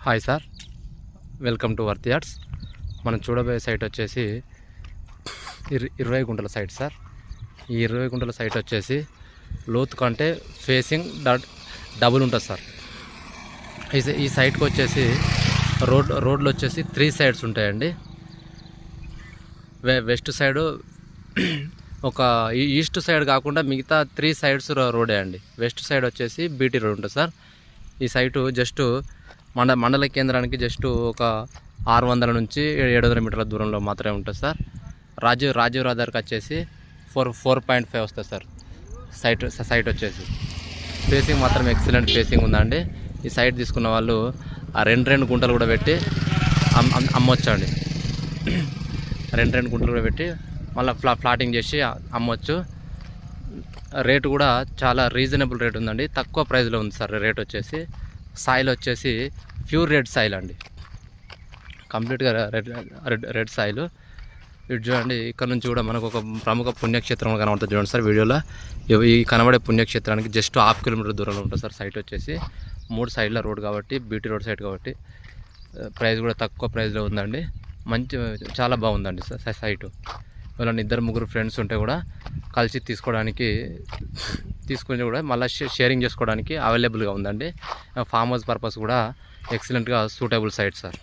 Hi sir, welcome to worth yards. మనం చూడబోయే site వచ్చేసి 20 గుంటల సైట్ సార్. ఈ 20 గుంటల సైట్ వచ్చేసి లోతు కంటే ఫేసింగ్ డబుల్ ఉంటుంది సార్. ఈ సైట్కి వచ్చేసి రోడ్లు వచ్చేసి 3 సైడ్స్ ఉంటాయండి. వెస్ట్ సైడు ఒక ఈస్ట్ సైడ్ కాకుండా మిగతా 3 సైడ్స్ రోడే అండి. వెస్ట్ సైడ్ వచ్చేసి బీటీ రోడ్ ఉంటుంది సార్. ఈ సైటు జస్ట్ మండల కేంద్రానికి జస్ట్ ఒక 600 నుంచి 700 మీటర్ల దూరంలో మాత్రమే ఉంటుంది సార్. రాజీవ్ రహదారికి వచ్చేసి 4.5 వస్తుంది సార్. సైట్ వచ్చేసి ఫేసింగ్ మాత్రం ఎక్సలెంట్ ఫేసింగ్ ఉందండి. ఈ సైట్ తీసుకున్న వాళ్ళు ఆ రెండు గుంటలు కూడా పెట్టి అమ్మొచ్చండి. రెండు గుంటలు కూడా పెట్టి మళ్ళీ ఫ్లాటింగ్ చేసి అమ్మొచ్చు. రేటు కూడా చాలా రీజనబుల్ రేట్ ఉందండి. తక్కువ ప్రైస్లో ఉంది సార్ రేట్ వచ్చేసి. సాయిల్ వచ్చేసి ప్యూర్ రెడ్ సాయిల్ అండి, కంప్లీట్గా రెడ్ సాయిల్. ఇటు చూడండి, ఇక్కడ నుంచి కూడా మనకు ఒక ప్రముఖ పుణ్యక్షేత్రం కనబడుతుంది చూడండి సార్ వీడియోలో. ఈ కనబడే పుణ్యక్షేత్రానికి జస్ట్ 1/2 కిలోమీటర్ దూరంలో ఉంటుంది సార్ సైట్ వచ్చేసి. 3 సైడ్ల రోడ్ కాబట్టి, బీటీ రోడ్ సైడ్ కాబట్టి ప్రైస్ కూడా తక్కువ ప్రైస్లో ఉందండి. చాలా బాగుందండి సార్ సైటు. ఎవరైనా 2-3 ఫ్రెండ్స్ ఉంటే కూడా కలిసి తీసుకుని కూడా మళ్ళీ షేరింగ్ చేసుకోవడానికి అవైలబుల్గా ఉందండి. ఫామ్ హౌస్ పర్పస్ కూడా ఎక్సలెంట్గా సూటబుల్ సైట్ సార్.